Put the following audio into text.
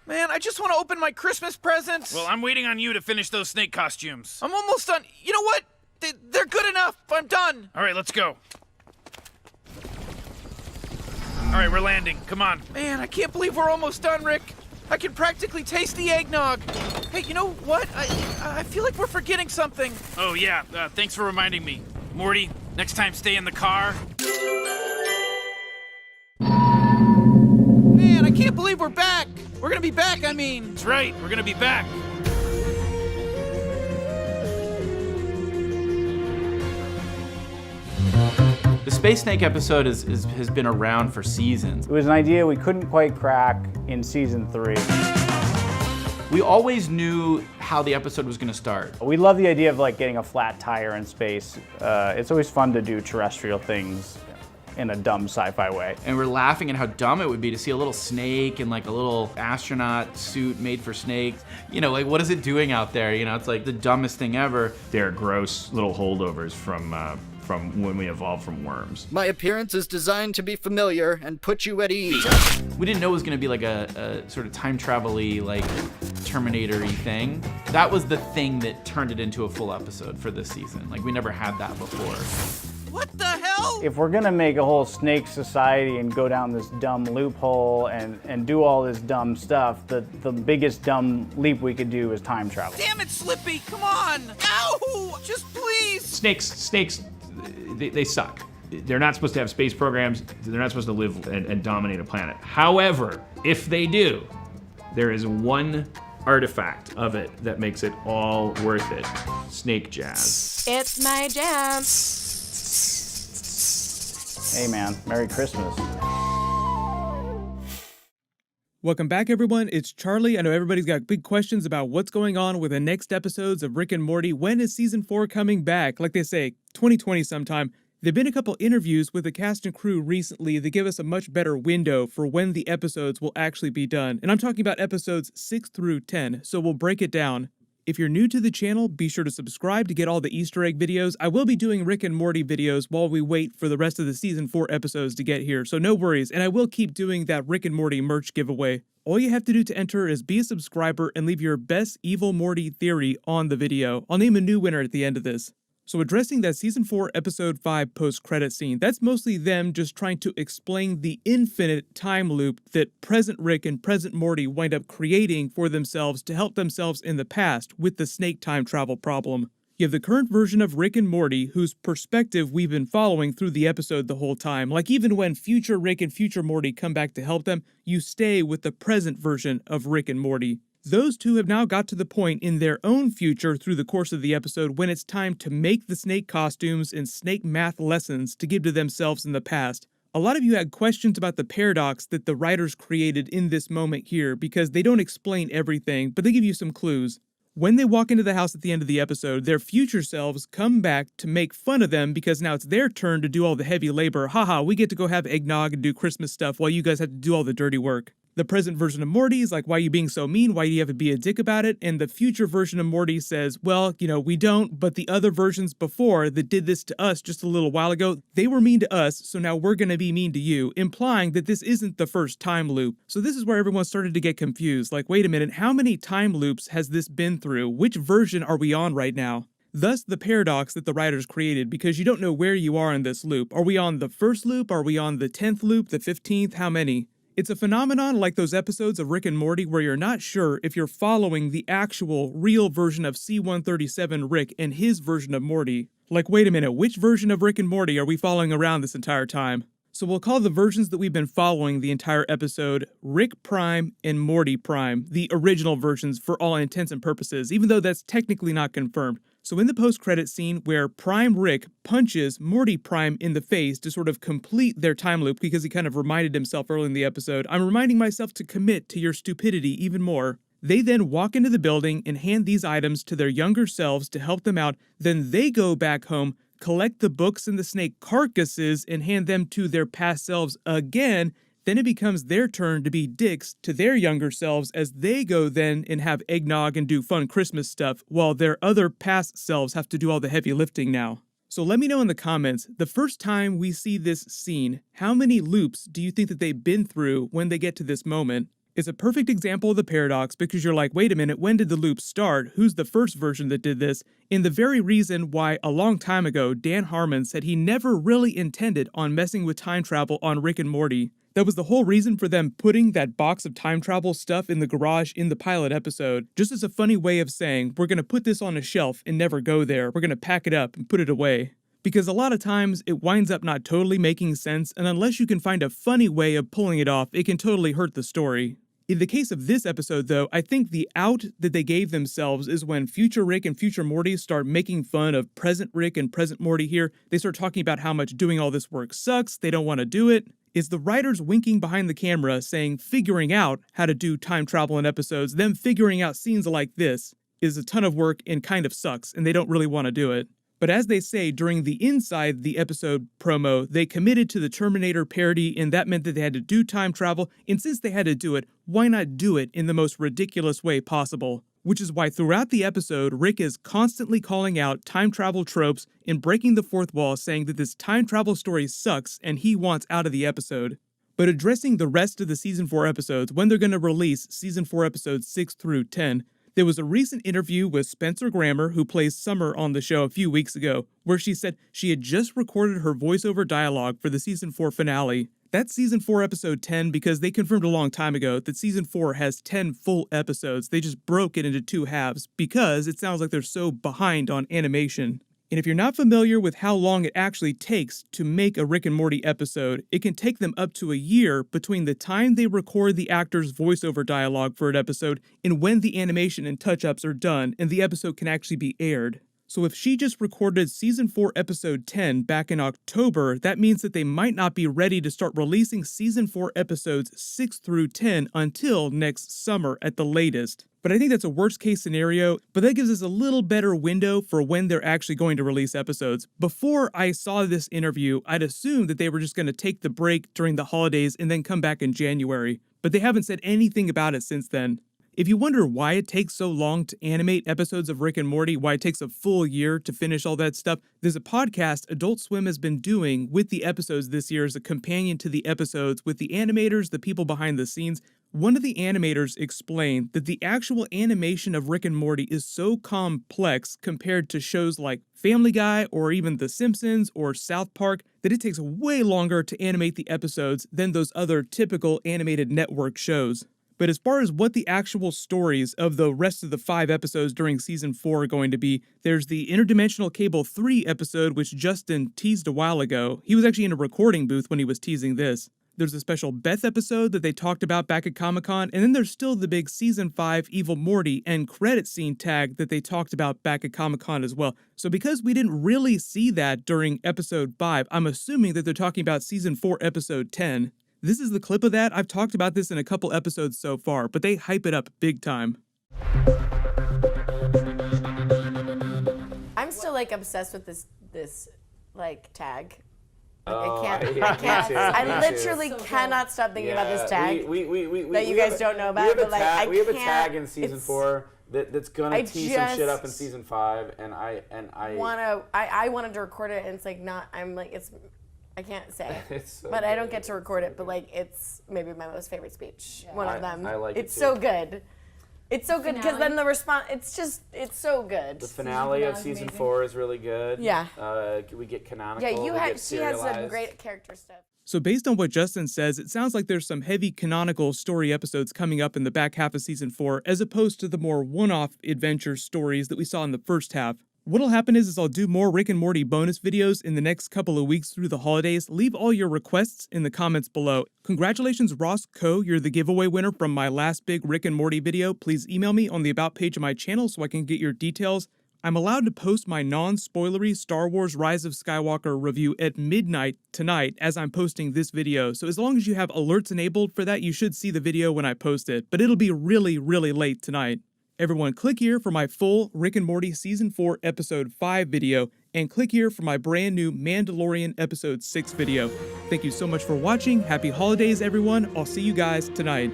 Man, I just want to open my Christmas presents. Well, I'm waiting on you to finish those snake costumes. I'm almost done. You know what? They're good enough. I'm done. All right, let's go. All right, we're landing. Come on. Man, I can't believe we're almost done, Rick. I can practically taste the eggnog. Hey, you know what? I feel like we're forgetting something. Oh, yeah. Thanks for reminding me. Morty, next time stay in the car. Man, I can't believe we're back. We're gonna be back, I mean. That's right. We're going to be back. The Space Snake episode has been around for seasons. It was an idea we couldn't quite crack in season 3. We always knew how the episode was going to start. We love the idea of like getting a flat tire in space. It's always fun to do terrestrial things in a dumb sci-fi way. And we're laughing at how dumb it would be to see a little snake in like a little astronaut suit made for snakes. You know, like what is it doing out there? You know, it's like the dumbest thing ever. They're gross little holdovers from when we evolved from worms. My appearance is designed to be familiar and put you at ease. We didn't know it was going to be like a sort of time travel-y, like Terminator-y thing. That was the thing that turned it into a full episode for this season. Like we never had that before. What the hell? If we're gonna make a whole snake society and go down this dumb loophole and do all this dumb stuff, the biggest dumb leap we could do is time travel. Damn it, Slippy, come on. Ow! Just please. Snakes, they suck. They're not supposed to have space programs. They're not supposed to live and dominate a planet. However, if they do, there is one artifact of it that makes it all worth it. Snake jazz. It's my jam. Hey man, Merry Christmas. Welcome back, everyone. It's Charlie. I know everybody's got big questions about what's going on with the next episodes of Rick and Morty. When is season 4 coming back? Like they say, 2020 sometime. There've been a couple interviews with the cast and crew recently that give us a much better window for when the episodes will actually be done. And I'm talking about episodes 6 through 10, so we'll break it down. If you're new to the channel, be sure to subscribe to get all the Easter egg videos. I will be doing Rick and Morty videos while we wait for the rest of the season 4 episodes to get here, so no worries. And I will keep doing that Rick and Morty merch giveaway. All you have to do to enter is be a subscriber and leave your best Evil Morty theory on the video. I'll name a new winner at the end of this. So addressing that season 4 episode 5 post-credit scene, that's mostly them just trying to explain the infinite time loop that present Rick and present Morty wind up creating for themselves to help themselves in the past with the snake time travel problem. You have the current version of Rick and Morty, whose perspective we've been following through the episode the whole time. Like even when future Rick and future Morty come back to help them, you stay with the present version of Rick and Morty. Those two have now got to the point in their own future through the course of the episode when it's time to make the snake costumes and snake math lessons to give to themselves in the past. A lot of you had questions about the paradox that the writers created in this moment here because they don't explain everything, but they give you some clues. When they walk into the house at the end of the episode, their future selves come back to make fun of them because now it's their turn to do all the heavy labor. Haha, we get to go have eggnog and do Christmas stuff while you guys have to do all the dirty work. The present version of Morty is like, why are you being so mean? Why do you have to be a dick about it? And the future version of Morty says, well, you know, we don't, but the other versions before that did this to us just a little while ago, they were mean to us, so now we're gonna be mean to you, implying that this isn't the first time loop. So this is where everyone started to get confused. Like, wait a minute, how many time loops has this been through? Which version are we on right now? Thus the paradox that the writers created, because you don't know where you are in this loop. Are we on the first loop? Are we on the 10th loop? The 15th? How many? It's a phenomenon like those episodes of Rick and Morty where you're not sure if you're following the actual, real version of C-137 Rick and his version of Morty. Like, wait a minute, which version of Rick and Morty are we following around this entire time? So we'll call the versions that we've been following the entire episode Rick Prime and Morty Prime, the original versions for all intents and purposes, even though that's technically not confirmed. So in the post-credit scene where Prime Rick punches Morty Prime in the face to sort of complete their time loop because he kind of reminded himself early in the episode, I'm reminding myself to commit to your stupidity even more. They then walk into the building and hand these items to their younger selves to help them out. Then they go back home, collect the books and the snake carcasses and hand them to their past selves again. Then it becomes their turn to be dicks to their younger selves as they go then and have eggnog and do fun Christmas stuff while their other past selves have to do all the heavy lifting now. So let me know in the comments, the first time we see this scene, how many loops do you think that they've been through when they get to this moment? It's a perfect example of the paradox because you're like, wait a minute, when did the loop start? Who's the first version that did this? And the very reason why a long time ago, Dan Harmon said he never really intended on messing with time travel on Rick and Morty. That was the whole reason for them putting that box of time travel stuff in the garage in the pilot episode, just as a funny way of saying, we're going to put this on a shelf and never go there. We're going to pack it up and put it away. Because a lot of times it winds up not totally making sense, and unless you can find a funny way of pulling it off, it can totally hurt the story. In the case of this episode, though, I think the out that they gave themselves is when future Rick and future Morty start making fun of present Rick and present Morty here. They start talking about how much doing all this work sucks, they don't want to do it. It's the writers winking behind the camera saying figuring out how to do time travel in episodes, them figuring out scenes like this is a ton of work and kind of sucks, and they don't really want to do it. But as they say during the Inside the Episode promo, they committed to the Terminator parody, and that meant that they had to do time travel, and since they had to do it, why not do it in the most ridiculous way possible? Which is why throughout the episode, Rick is constantly calling out time travel tropes and breaking the fourth wall, saying that this time travel story sucks and he wants out of the episode. But addressing the rest of the Season 4 episodes, when they're going to release Season 4 episodes 6 through 10, there was a recent interview with Spencer Grammer, who plays Summer on the show a few weeks ago, where she said she had just recorded her voiceover dialogue for the Season 4 finale. That's Season 4 Episode 10 because they confirmed a long time ago that Season 4 has 10 full episodes. They just broke it into 2 halves because it sounds like they're so behind on animation. And if you're not familiar with how long it actually takes to make a Rick and Morty episode, it can take them up to a year between the time they record the actor's voiceover dialogue for an episode and when the animation and touch-ups are done and the episode can actually be aired. So if she just recorded Season 4 Episode 10 back in October, that means that they might not be ready to start releasing Season 4 Episodes 6 through 10 until next summer at the latest. But I think that's a worst case scenario, but that gives us a little better window for when they're actually going to release episodes. Before I saw this interview, I'd assumed that they were just going to take the break during the holidays and then come back in January, but they haven't said anything about it since then. If you wonder why it takes so long to animate episodes of Rick and Morty, why it takes a full year to finish all that stuff, there's a podcast Adult Swim has been doing with the episodes this year as a companion to the episodes with the animators, the people behind the scenes. One of the animators explained that the actual animation of Rick and Morty is so complex compared to shows like Family Guy or even The Simpsons or South Park that it takes way longer to animate the episodes than those other typical animated network shows. But as far as what the actual stories of the rest of the 5 episodes during Season 4 are going to be, there's the Interdimensional Cable 3 episode, which Justin teased a while ago. He was actually in a recording booth when he was teasing this. There's a special Beth episode that they talked about back at Comic-Con, and then there's still the big Season 5 Evil Morty end credit scene tag that they talked about back at Comic-Con as well. So because we didn't really see that during Episode 5, I'm assuming that they're talking about Season 4 Episode 10. This is the clip of that. I've talked about this in a couple episodes so far, but they hype it up big time. I'm still like obsessed with this like tag. Oh, I can't. I literally cannot stop thinking about this tag that you guys don't know about. We have a tag in Season 4 that's gonna tee some shit up in Season 5, and I wanted to record it, and it's like not. I'm like it's. I can't say, but I don't get to record it. But like, it's maybe my most favorite speech. One of them. I like it's it too. so good. It's so good because then the response. It's so good. The finale of Season 4 is really good. Yeah. We get canonical. Yeah, she has some great character stuff. So based on what Justin says, it sounds like there's some heavy canonical story episodes coming up in the back half of Season 4, as opposed to the more one-off adventure stories that we saw in the first half. What'll happen is I'll do more Rick and Morty bonus videos in the next couple of weeks through the holidays. Leave all your requests in the comments below. Congratulations, Ross Coe. You're the giveaway winner from my last big Rick and Morty video. Please email me on the About page of my channel so I can get your details. I'm allowed to post my non-spoilery Star Wars Rise of Skywalker review at midnight tonight as I'm posting this video. So as long as you have alerts enabled for that, you should see the video when I post it. But it'll be really, really late tonight. Everyone, click here for my full Rick and Morty Season 4 Episode 5 video, and click here for my brand new Mandalorian Episode 6 video. Thank you so much for watching. Happy holidays, everyone. I'll see you guys tonight.